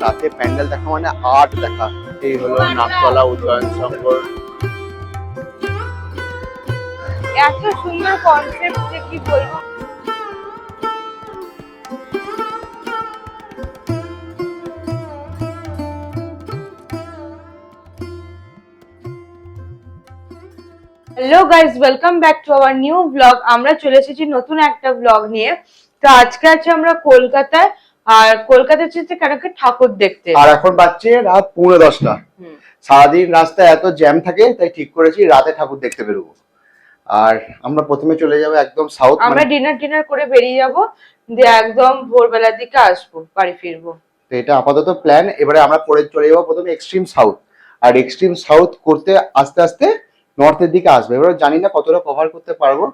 রাতে প্যান্ডেল দেখা মানে আর্ট দেখা। এই হলো নাকতলা উদয়ন সংঘ। এত সুন্দর কনসেপ্ট যে কি বলবো। Hello guys, welcome back to our new blog. আমরা চলে এসেছি নতুন একটা ব্লগ নিয়ে। তো আজকে আছে আমরা কলকাতায়, আর কলকাতায় হচ্ছে কানাকে ঠাকুর দেখতে। আর এখন বাজছে রাত 10:45। সারাদিন রাস্তায় এত জ্যাম থাকে, তাই ঠিক করেছি রাতে ঠাকুর দেখতে বেরোবো। আর আমরা প্রথমে চলে যাবো একদম সাউথ। আমরা ডিনার করে বেরিয়ে যাব, দিয়ে একদম ভোরবেলার দিকে আসবো, বাড়ি ফিরবো। তো এটা আপাতত প্ল্যান। এবারে আমরা পরে চলে যাবো প্রথমে এক্সট্রিম সাউথ, আর এক্সট্রিম সাউথ করতে আস্তে আস্তে নর্থের দিকে আসবে। এবার জানি না কতটা কভার করতে পারবো,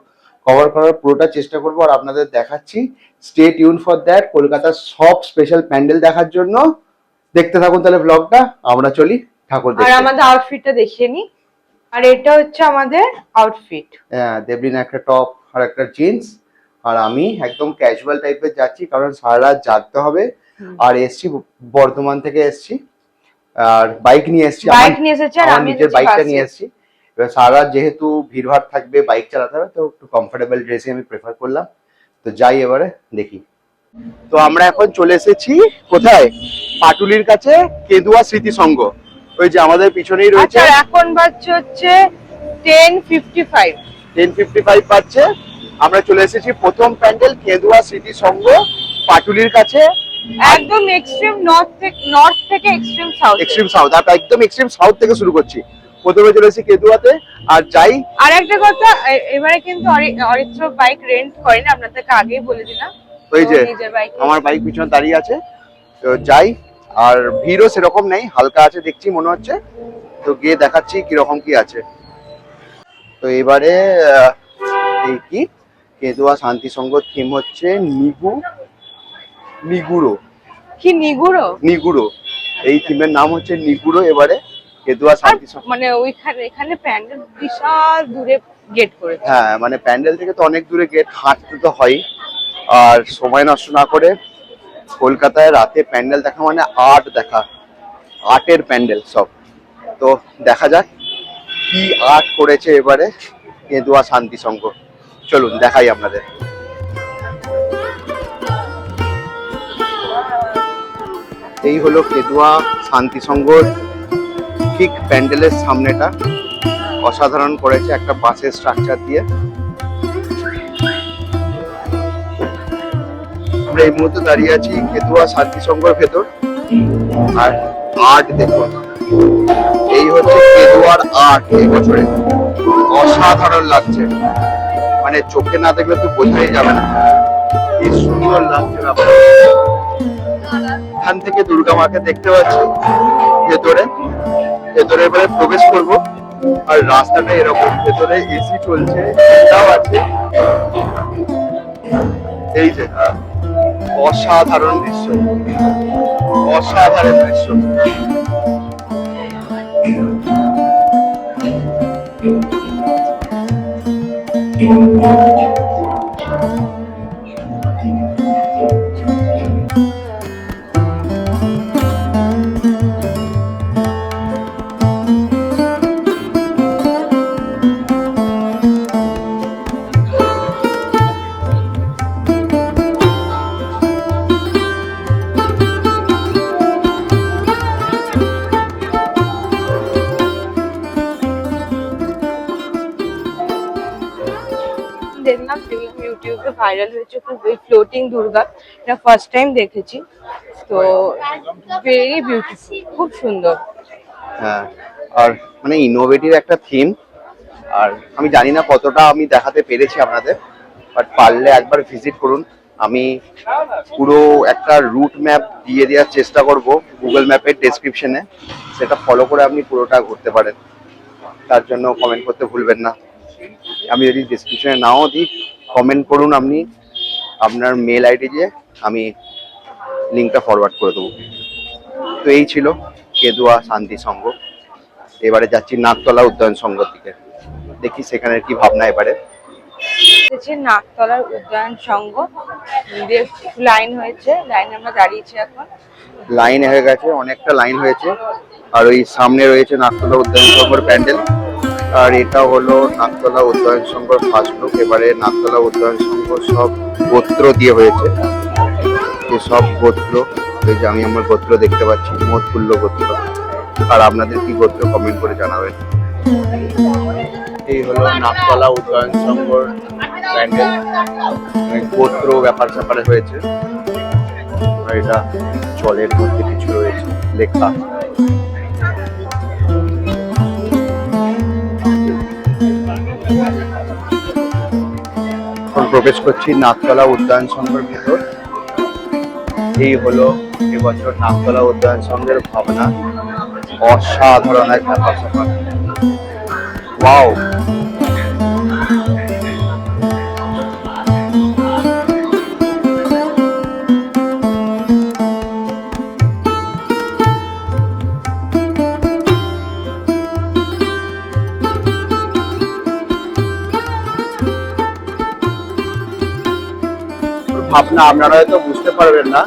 কভার করার পুরোটা চেষ্টা করবো আর আপনাদের দেখাচ্ছি। Stay tune for that. কলকাতার সব স্পেশাল প্যান্ডেল দেখার জন্য দেখতে থাকুন তাহলে ব্লগটা। আমরা চলি ঠাকুর দেখতে। আর আমাদের আউটফিটটা দেখিয়ে নি। আর এটা হচ্ছে আমাদের আউটফিট। হ্যাঁ, দেবলিন একটা টপ আর একটা জিন্স, আর আমি একদম ক্যাজুয়াল টাইপের যাচ্ছি কারণ সারা রাত জাগতে হবে। আর এসছি বর্ধমান থেকে এসছি, আর বাইক নিয়ে এসছি। বাইক নিয়ে এসেছি আর আমি নিজের বাইকটা নিয়ে এসছি। এবার সারা রাত যেহেতু ভিড়ভাড় থাকবে, বাইক চালাতে হবে, তো একটু কমফোর্টেবল ড্রেসই আমি প্রেফার করলাম। তো যাই এবারে দেখি। তো আমরা এখন চলে এসেছি কোথায়? পাটুলির কাছে কেদুয়া স্মৃতি সংঘ। ওই যে আমাদের পিছনেই রয়েছে। আচ্ছা, এখন বাজছে হচ্ছে 10:55। 10:55 বাজছে। আমরা চলে এসেছি প্রথম প্যান্ডেল কেদুয়া স্মৃতি সংঘ, পাটুলির কাছে। একদম এক্সট্রিম নর্থ থেকে এক্সট্রিম সাউথ। এক্সট্রিম সাউথ, আর একদম এক্সট্রিম সাউথ থেকে শুরু করছি। প্রথমে চলে এসেছি কেদুয়াতে। আর যাই, আর একটা কথা, এবারে কিন্তু অরিত্র বাইক রেন্ট করেন, আপনাদেরকে আগেই বলে দিলাম। ওই যে আমার বাইক বাইক পিছনে দাঁড়িয়ে আছে। তো যাই, আর ভিড়ও সেরকম নেই, হালকা আছে দেখছি মনে হচ্ছে। তো গিয়ে দেখাচ্ছি কিরকম কি আছে। তো এবারে এই কি কেদুয়া শান্তি সংঘ থিম হচ্ছে নিগুড়ো। কি নিগুড়ো? নিগুড়ো, এই থিমের নাম হচ্ছে নিগুড়ো। এবারে কেদুয়া শান্তি সংঘ, মানে এখানে প্যান্ডেল বিশাল দূরে গেট করেছে। হ্যাঁ মানে প্যান্ডেল থেকে তো অনেক দূরে গেট, হাঁটতে তো হয়। আর সময় নষ্ট না করে কলকাতায় রাতে প্যান্ডেল দেখা মানে আর্ট দেখা, আর্টের প্যান্ডেল সব। তো দেখা যাক কি আর্ট করেছে এবারে কেদুয়া শান্তি সংঘ। চলুন দেখাই আপনাদের। এই হলো কেদুয়া শান্তি সংঘর ঠিক প্যান্ডেলের সামনেটা। অসাধারণ করেছে একটা বাঁশের স্ট্রাকচার দিয়ে। আমরা এই মুহূর্তে দাঁড়িয়ে আছি কেদুয়া শান্তি সংঘর ভেতর। আর আর্ট দেখুন, এই হচ্ছে কেদুয়ার আর্ট এই বছরে। অসাধারণ লাগছে, মানে চোখে না দেখলে তো বোঝাই যাবে না কি সুন্দর লাগছে ব্যাপার। এখান থেকে দুর্গা মাকে দেখতে পাচ্ছি ভেতরে। ভেতরে এবারে প্রবেশ করবো, আর রাস্তাটা এরকম, ভেতরে এসি চলছে, এটাও আছে। এই যে অসাধারণ দৃশ্য, অসাধারণ দৃশ্য। দেখলাম ইউটিউবে ভাইরাল হয়েছে খুব, এই ফ্লোটিং দুর্গা। এটা ফার্স্ট টাইম দেখেছি। তো ভেরি বিউটিফুল, খুব সুন্দর। হ্যাঁ, আর মানে ইনোভেটিভ একটা থিম। আর আমি জানি না কতটা আমি দেখাতে পেরেছি আপনাদের, বাট পারলে একবার ভিজিট করুন। আমি পুরো একটা রুট ম্যাপ দিয়ে দেওয়ার চেষ্টা করব গুগল ম্যাপের ডেসক্রিপশনে, সেটা ফলো করে আপনি পুরোটা ঘুরতে পারেন। তার জন্য কমেন্ট করতে ভুলবেন না। আমি যদি ডেসক্রিপশনে নাও দিই, কমেন্ট করুন আপনি আপনার মেল আইডি দিয়ে, আমি লিঙ্কটা ফরওয়ার্ড করে দেবো। তো এই ছিল কেদুয়া শান্তি সংঘ। এবারে যাচ্ছি নাকতলা উদ্যান সংঘর দিকে, দেখি সেখানে কি ভাবনা এবারে। নাকতলার উদ্যান সংঘ লাইন হয়েছে, লাইনে আমরা দাঁড়িয়েছি এখন। লাইন হয়ে গেছে, অনেকটা লাইন হয়েছে। আর ওই সামনে রয়েছে নাকতলা উদ্যান সংঘর প্যান্ডেল। আর এটা হলো নাকতলা উদ্যান সংঘর ফার্স্ট লুক। এবারে নাকতলা উদ্যান সংঘ সব গোত্র দিয়ে হয়েছে, সব গোত্র। এই যে আমি আমার গোত্র দেখতে পাচ্ছি, মধুল্য গোত্র। আর আপনাদের কি গোত্র কমেন্ট করে জানাবেন। এই হলো নাকতলা উদ্যান সংঘর প্যান্ডেল, গোত্র ব্যাপার স্যাপারে হয়েছে। আর এটা জলের মধ্যে কিছু রয়েছে লেখা। এখন প্রবেশ করছি নাকতলা উদ্যান সংঘের ভিতর। এই হলো এবছর নাকতলা উদ্যান সংঘের ভাবনা। অসাধারণ এক ব্যাপার স্যাপার। ওয়াও, ভাবনা আপনারা হয়তো বুঝতে পারবেন না।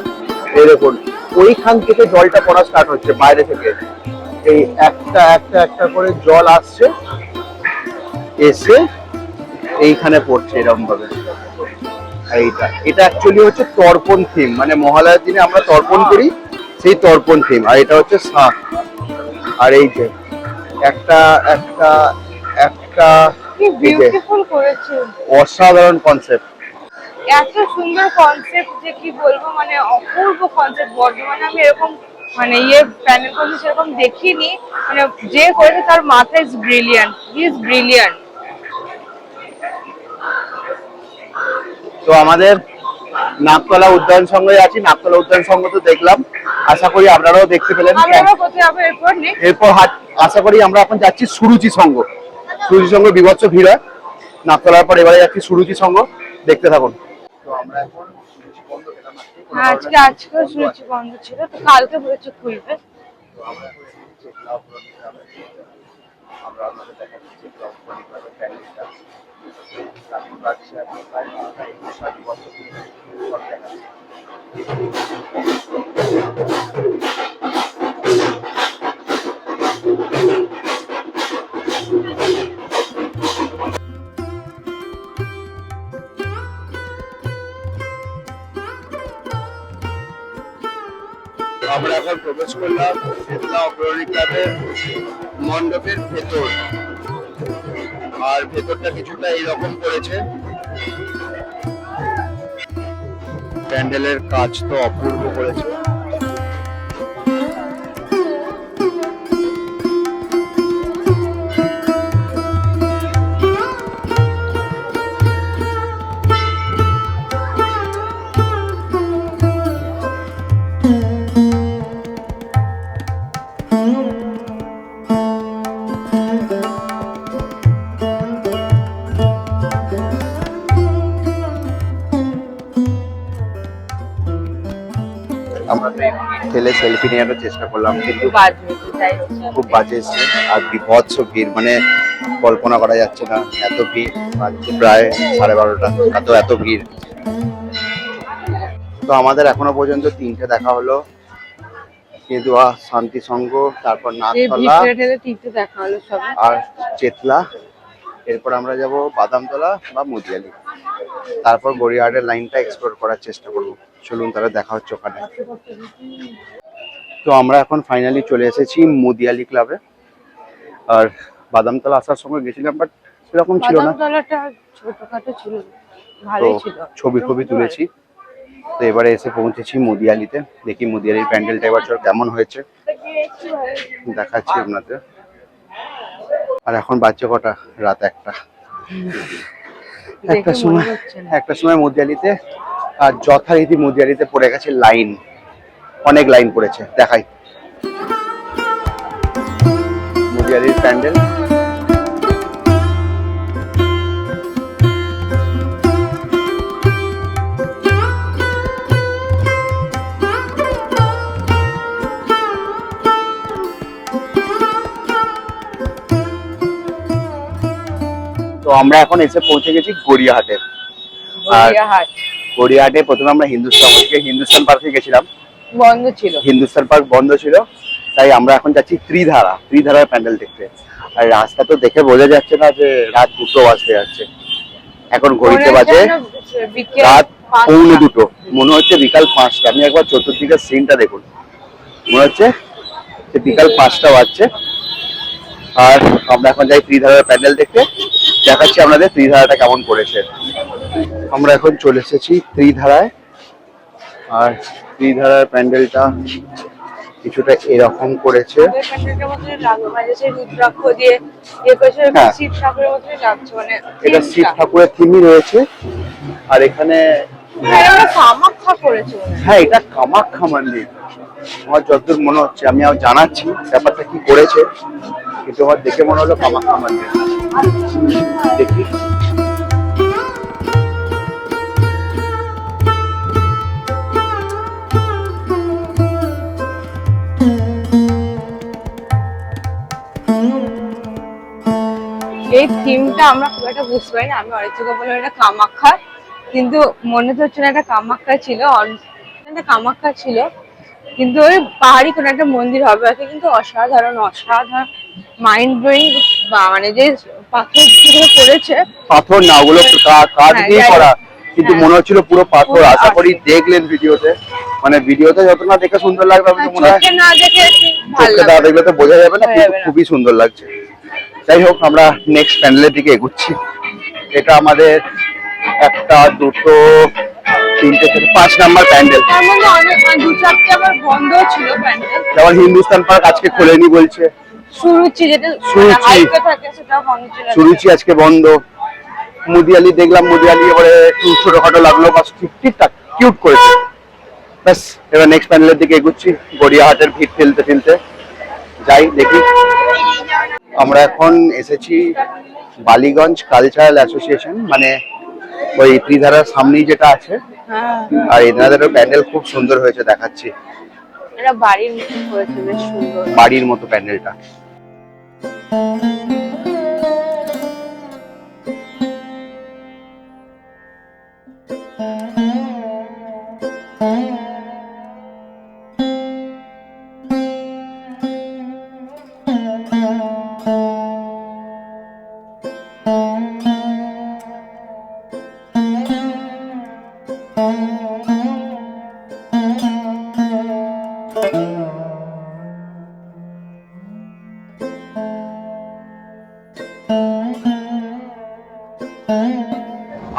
এই দেখুন, ওইখান থেকে জলটা পড়া স্টার্ট হচ্ছে বাইরে থেকে। এই একটা একটা একটা করে জল আসছে, এসে এইখানে পড়ছে এরকম ভাবে। এটা অ্যাকচুয়ালি হচ্ছে তর্পণ থিম, মানে মহালয়ার দিনে আমরা তর্পণ করি, সেই তর্পণ থিম। আর এটা হচ্ছে শাঁখ। আর এই যে একটা একটা একটা বিউটিফুল করেছে, অসাধারণ কনসেপ্ট। এত সুন্দর কনসেপ্ট যে কি বলবো, মানে অপূর্ব কনসেপ্ট। বর্ধমানে আমি এরকম মানে প্যানেল কনসেপ্ট সেরকম দেখিনি। মানে যে করেছে তার মাথা is brilliant, he is brilliant. তো আমাদের নাকতলা উদ্যান সংঘে আছি, নাকতলা উদ্যান সংঘ তো দেখলাম, আশা করি আপনারাও দেখতে পেলেন। এরপর আশা করি আমরা এখন যাচ্ছি সুরুচি সংঘ। সুরুচি সংঘ বিভৎস ভিড় হয় নাকতলার পর, এবারে যাচ্ছি সুরুচি সংঘ, দেখতে থাকুন। তো আমরা এখন আজকে সুরুচি বন্ধ ছিল, তো কালকে বলেছে খুলবে। আমরা আপনাদের দেখাচ্ছি আমরা এখন প্রবেশ করলাম শেতলা অগ্রণী ক্লাবের মণ্ডপের ভেতর। আর ভেতরটা কিছুটা এইরকম করেছে। প্যান্ডেলের কাজ তো অপূর্ব করেছে। আমরা ঠেলে সেলফি নেওয়ার চেষ্টা করলাম, কিন্তু খুব বাজে এসছে। আর বিভৎস ভিড়, মানে কল্পনা করা যাচ্ছে না এত ভিড়। প্রায় 12:30, এত ভিড়। তো আমাদের এখনো পর্যন্ত 3টে দেখা হলো, কিন্তু শান্তি সংঘ, তারপর নাকতলা আর চেতলা। এরপর আমরা যাব বাদামতলা বা মুদিয়ালি, তারপর গড়িয়াহাটের লাইনটা এক্সপ্লোর করার চেষ্টা করবো। চলুন তাহলে দেখা হচ্ছে ওখানে। তো আমরা এখন ফাইনালি চলে এসেছি মুদিয়ালি ক্লাবে। আর বাদামতলা আসার সময় গেছিলাম, বাট সেরকম ছিল না, ছোটখাটো ছিল, ভালোই ছিল। ছবি তুলেছি। তো এবারে এসে পৌঁছেছি মুদিয়ালিতে। দেখি মুদিয়ালির প্যান্ডেলটা এবছর কেমন হয়েছে, দেখাচ্ছি আপনাদের। আর এখন বাজছে কটা? রাত 1টা। একটা সময় মুদিয়ালিতে, আর যথারীতি মুদিয়ালিতে পড়ে গেছে লাইন, অনেক লাইন পড়েছে। দেখাই মুদিয়ালির প্যান্ডেল। তো আমরা এখন এসে পৌঁছে গেছি গড়িয়াহাটে। আর গড়িয়াহাট গড়িয়াহাটে প্রথমে আমরা হিন্দুস্তান পার্কে গেছিলাম, বন্ধ ছিল। হিন্দুস্তান পার্ক বন্ধ ছিল, তাই আমরা এখন যাচ্ছি ত্রিধারার প্যান্ডেল দেখতে। আর রাস্তা তো দেখে বোঝা যাচ্ছে না যে রাত 2টো বাজতে যাচ্ছে। এখন ঘড়িতে বাজে রাত 1:45, মনে হচ্ছে বিকাল 5টা। আপনি একবার চতুর্দিকের সিনটা দেখুন, মনে হচ্ছে যে বিকাল 5টা বাজছে। আর আমরা এখন যাই ত্রিধারার প্যান্ডেল দেখতে, দেখাচ্ছি আপনাদের ত্রিধারাটা কেমন করেছে। আমরা এখন চলে এসেছি ত্রিধারায়। আর ত্রিধারার প্যান্ডেলটা কিছুটা এরকম করেছে। হ্যাঁ, এটা শিব ঠাকুরের থিমই রয়েছে। আর এখানে হ্যাঁ, এটা কামাখ্যা মন্দির আমার যতদূর মনে হচ্ছে। আমি জানাচ্ছি ব্যাপারটা কি করেছে, কিন্তু আমার দেখে মনে হলো কামাখ্যা মন্দির। দেখি এই থিমটা আমরা খুব একটা বুঝতে পারি না। আমি অরিত্রিকা বললাম এটা কামাখ্যা, কিন্তু মনে তো হচ্ছে না এটা কামাখ্যা ছিল, এটা কামাখ্যা ছিল, কিন্তু ওই পাহাড়ি কোনো একটা মন্দির হবে হয়তো। কিন্তু অসাধারণ মাইন্ড ব্লোয়িং, মানে যে পাথর যেগুলো করেছে, পাথর না, ওগুলো কাঠ দিয়ে করা, কিন্তু মনে হচ্ছিল পুরো পাথর। আশা করি দেখলেন ভিডিওতে, মানে ভিডিওতে যত না দেখে সুন্দর লাগবে, আমি তো মনে হয় না দেখে চোখে না দেখলে তো বোঝা যাবে না, কিন্তু খুবই সুন্দর লাগছে। যাই হোক, আমরা নেক্সট প্যান্ডেলের দিকে এগোচ্ছি। এটা আমাদের 1, 2, 3, 4, 5 নাম্বার প্যান্ডেল। তার মধ্যে অনেক 2-4টে আবার বন্ধ ছিল প্যান্ডেল, যেমন হিন্দুস্তান পার্ক আজকে খোলেনি বলছে, সুরুচি যেটা হাইটে থাকে সেটাও বন্ধ ছিল, সুরুচি আজকে বন্ধ। মুদিয়ালি দেখলাম, মুদিয়ালি এবারে একটু ছোটখাটো লাগলো, বাস ঠিকঠাক কিউট করেছে। ব্যাস, এবার নেক্সট প্যান্ডেলের দিকে এগোচ্ছি। গড়িয়াহাটের ভিড় ঠেলতে যাই, দেখি। আমরা এখন এসেছি বালিগঞ্জ কালচারাল অ্যাসোসিয়েশন, মানে ওই ত্রিধারার সামনেই যেটা আছে। আর এনাদেরও প্যান্ডেল খুব সুন্দর হয়েছে, দেখাচ্ছি। এটা বাড়ির মতো হয়েছে, বেশ সুন্দর বাড়ির মতো প্যান্ডেলটা।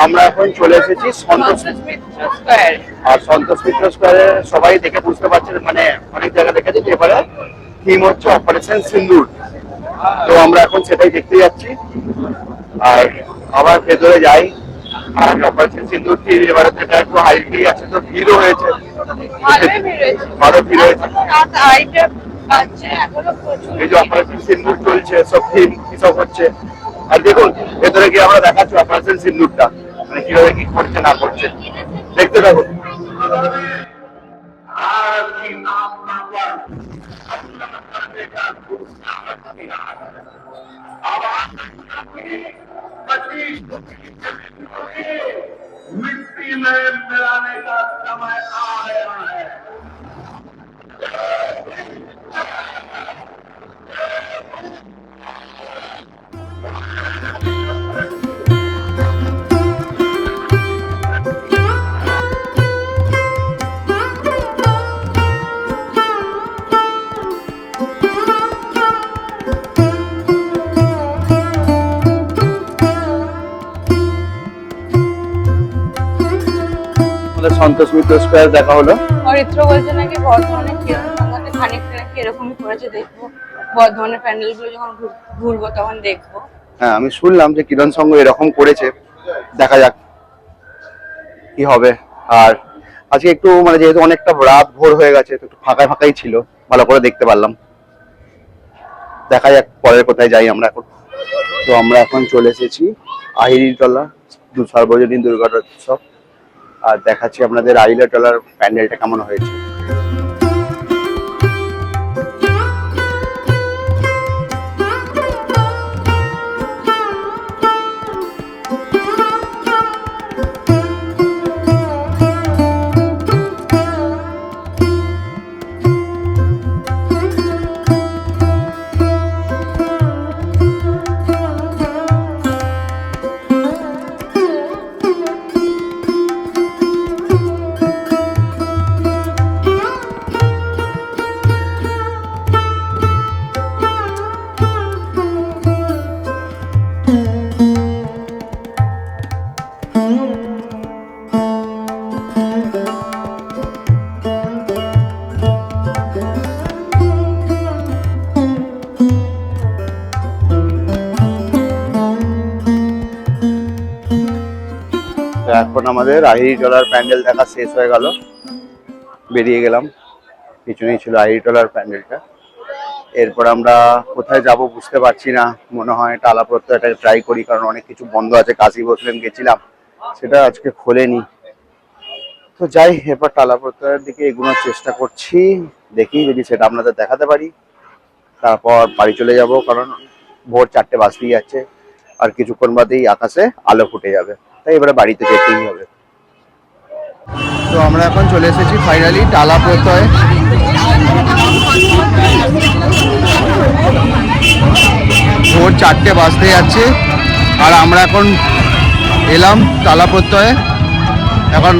আমরা এখন চলে এসেছি সন্তোষ মিত্র স্কয়ার। আর সন্তোষ মিত্র স্কয়ারে সবাই দেখে বুঝতে পারছেন, মানে অনেক জায়গা দেখেছি যে এবারে থিম হচ্ছে অপারেশন সিন্দুর। তো আমরা এখন সেটাই দেখতে যাচ্ছি। আর আবার ভেতরে যাই। আর অপারেশন সিন্দুর থিম এবারে সেটা একটু হাইলি আছে, তো ভিড়ও হয়েছে, ভালো ভিড় হয়েছে। এই যে অপারেশন সিন্দুর চলছে, সব থিম কিসব হচ্ছে। আর দেখুন ভেতরে গিয়ে আমরা দেখাচ্ছি অপারেশন সিন্দুরটা, মানে কিভাবে কি করছে না করছে, দেখতে থাকুন। मिट्टी में मिलाने का समय आ गया है। সন্তোষ মিত্র স্কয়ার দেখা হলো। অরিত্র বলছে নাকি বর্ধমানে কিরণ সংঘাতে খানিকটা নাকি এরকমই করেছে, দেখবো বর্ধমানের প্যান্ডেল গুলো যখন ঘুরবো তখন দেখবো। হ্যাঁ, আমি শুনলাম যে কিরণ সংঘ এরকম করেছে, দেখা যাক কি হবে। আর আজকে একটু মানে যেহেতু অনেকটা রাত ভোর হয়ে গেছে, তো একটু ফাঁকাই ছিল, ভালো করে দেখতে পারলাম। দেখা যাক পরের কোথায় যাই আমরা এখন। তো আমরা এখন চলে এসেছি আহিরিটলা সার্বজনীন দুর্গোৎসব। আর দেখাচ্ছি আপনাদের আহিরিটলার প্যান্ডেলটা কেমন হয়েছে। আমাদের আহিরিটোলার প্যান্ডেল দেখা শেষ হয়ে গেল, বেরিয়ে গেলাম। পিছনেই ছিল আহিরিটোলার প্যান্ডেলটা। এরপর আমরা কোথায় যাব বুঝতে পারছি না, মনে হয় টালা প্রত্যয়টা ট্রাই করি, কারণ অনেক কিছু বন্ধ আছে। কাশী বসলেন গেছিলাম, সেটা আজকে খোলেনি। তো যাই, এরপর টালা প্রত্যয়ের দিকে এগোনোর চেষ্টা করছি, দেখি যদি সেটা আপনাদের দেখাতে পারি। তারপর বাড়ি চলে যাব, কারণ ভোর 4টে বাজতেই যাচ্ছে, আর কিছুক্ষণ বাদেই আকাশে আলো ফুটে যাবে, তাই এবারে বাড়িতে যেতেই হবে। তো আমরা এখন চলে এসেছি ফাইনালি টালা প্রত্যয়। ভোর 4টে বাজতে যাচ্ছে, আর আমরা এখন এলাম টালা প্রত্যয়ে। এখন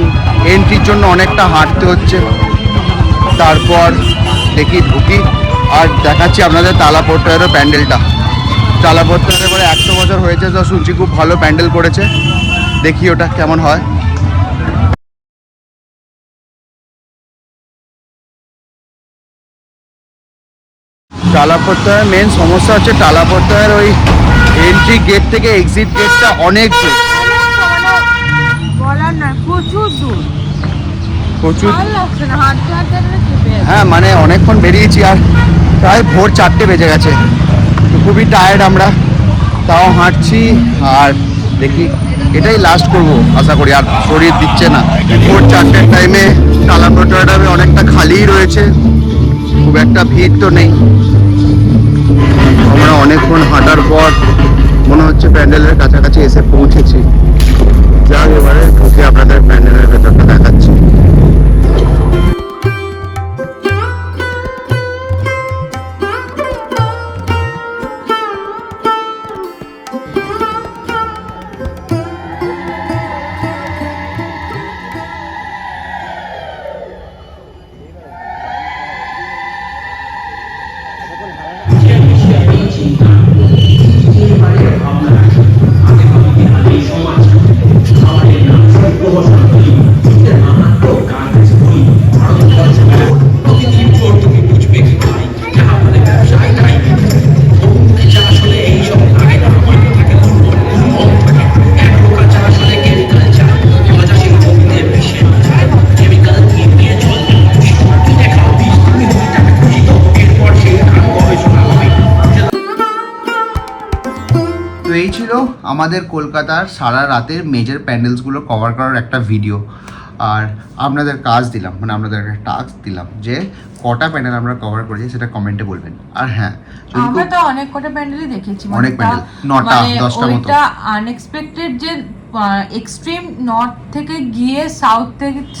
এন্ট্রির জন্য অনেকটা হাঁটতে হচ্ছে, তারপর দেখি ঢুকি আর দেখাচ্ছি আপনাদের টালা প্রত্যয়ের প্যান্ডেলটা। টালা প্রত্যয়ের এবারে 100 বছর হয়েছে, তো শুনছি খুব ভালো প্যান্ডেল করেছে, দেখি ওটা কেমন হয়। টালা প্রত্যয়ের মেন সমস্যা হচ্ছে টালা প্রত্যয়ের ওই এন্ট্রি গেট থেকে এক্সিট গেটটা অনেক দূর, প্রচুর। হ্যাঁ, মানে অনেকক্ষণ বেরিয়েছি, আর প্রায় ভোর 4টে বেজে গেছে, তো খুবই টায়ার্ড আমরা, তাও হাঁটছি। আর দেখি এটাই লাস্ট করব আশা করি, আর শরীর দিচ্ছে না। ভোর 4টের টাইমে টালা প্রত্যয়টা অনেকটা খালিই রয়েছে, খুব একটা ভিড় তো নেই। আমরা অনেকক্ষণ হাঁটার পর মনে হচ্ছে প্যান্ডেলের কাছাকাছি এসে পৌঁছেছি। যাক, এবারে ঢুকে আপনাদের প্যান্ডেলের ভেতরটা দেখাচ্ছি। তো এই ছিল আমাদের কলকাতার সারা রাতের মেজর প্যান্ডেলসগুলো কভার করার একটা ভিডিও। আর আপনাদের কাজ দিলাম, মানে আপনাদের একটা টাস্ক দিলাম যে কটা প্যান্ডেল আমরা কভার করেছি সেটা কমেন্টে বলবেন। আর হ্যাঁ, আমরা তো অনেক কটা প্যান্ডেলই দেখেছি, অনেক প্যান্ডেল, 9টা 10টা মতো। ওইটা আনএক্সপেক্টেড যে এক্সট্রিম নর্থ থেকে গিয়ে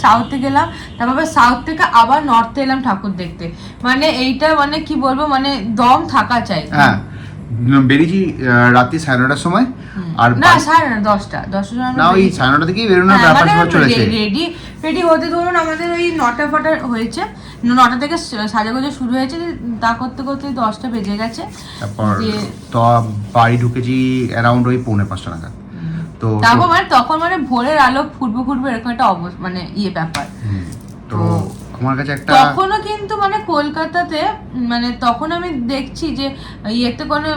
সাউথে গেলাম, তারপর সাউথ থেকে আবার নর্থে এলাম ঠাকুর দেখতে, মানে এইটা মানে কি বলবো, মানে দম থাকা চাই। হ্যাঁ, বেরিয়েছি রাত্রি 9:30টার সময়, আর না 10:30 না ওই 9:30 থেকেই বেরোনোর ব্যাপার চলেছে। রেডি হতে ধরুন আমাদের ওই 9টা ফটা হয়েছে, 9টা থেকে সাজাগোজা শুরু হয়েছে, তা করতে করতে 10টা বেজে গেছে। তারপর তো বাড়ি ঢুকেছি অ্যারাউন্ড ওই 4:45 নাগাদ। তো তারপর মানে তখন মানে ভোরের আলো ফুটবো এরকম একটা মানে ব্যাপার। তো আমার কাছে একটা তখনও কিন্তু মানে কলকাতাতে মানে তখন আমি দেখছি যে ইয়েতে কোনো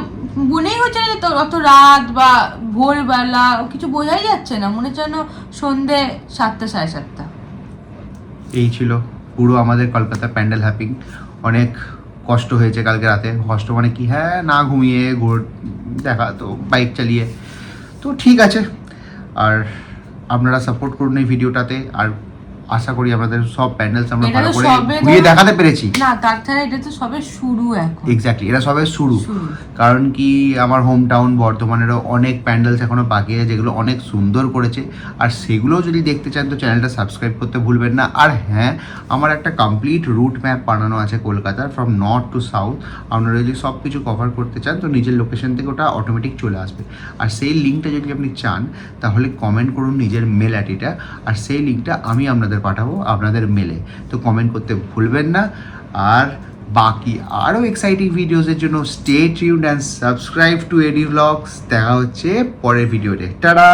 মনেই হচ্ছে না যে অত রাত বা ভোরবেলা কিছু বোঝাই যাচ্ছে না, মনে হচ্ছে যেন সন্ধে 7টা 7:30। এই ছিল পুরো আমাদের কলকাতা প্যান্ডেল হ্যাপিং। অনেক কষ্ট হয়েছে কালকে রাতে, কষ্ট মানে কি, হ্যাঁ না ঘুমিয়ে দেখা, তো বাইক চালিয়ে, তো ঠিক আছে। আর আপনারা সাপোর্ট করুন এই ভিডিওটাতে, আর আশা করি আমাদের সব প্যান্ডেলস আমরা ভালো করে ঘুরিয়ে দেখাতে পেরেছি। না তাছাড়া এটা তো সবে শুরু এখন। এক্স্যাক্টলি, এটা সবে শুরু। কারণ কি আমার হোম টাউন বর্ধমানেরও অনেক প্যান্ডেলস এখনো বাকি আছে, যেগুলো অনেক সুন্দর করেছে, আর সেগুলো যদি দেখতে চান তো চ্যানেলটা সাবস্ক্রাইব করতে ভুলবেন না। আর হ্যাঁ, আমার একটা কমপ্লিট রুট ম্যাপ বানানো আছে কলকাতার, ফ্রম নর্থ টু সাউথ। আপনারা যদি সব কিছু কভার করতে চান তো নিজের লোকেশন থেকে ওটা অটোমেটিক চলে আসবে। আর সেই লিঙ্কটা যদি আপনি চান তাহলে কমেন্ট করুন নিজের মেল আইডিটা, আর সেই লিঙ্কটা আমি আপনাদের পাঠাবো আপনাদের মেলে। তো কমেন্ট করতে ভুলবেন না। আর বাকি আরও এক্সাইটিং ভিডিওসের জন্য stay tuned and subscribe to AD blogs. দেখা হচ্ছে পরের ভিডিওতে। টাটা।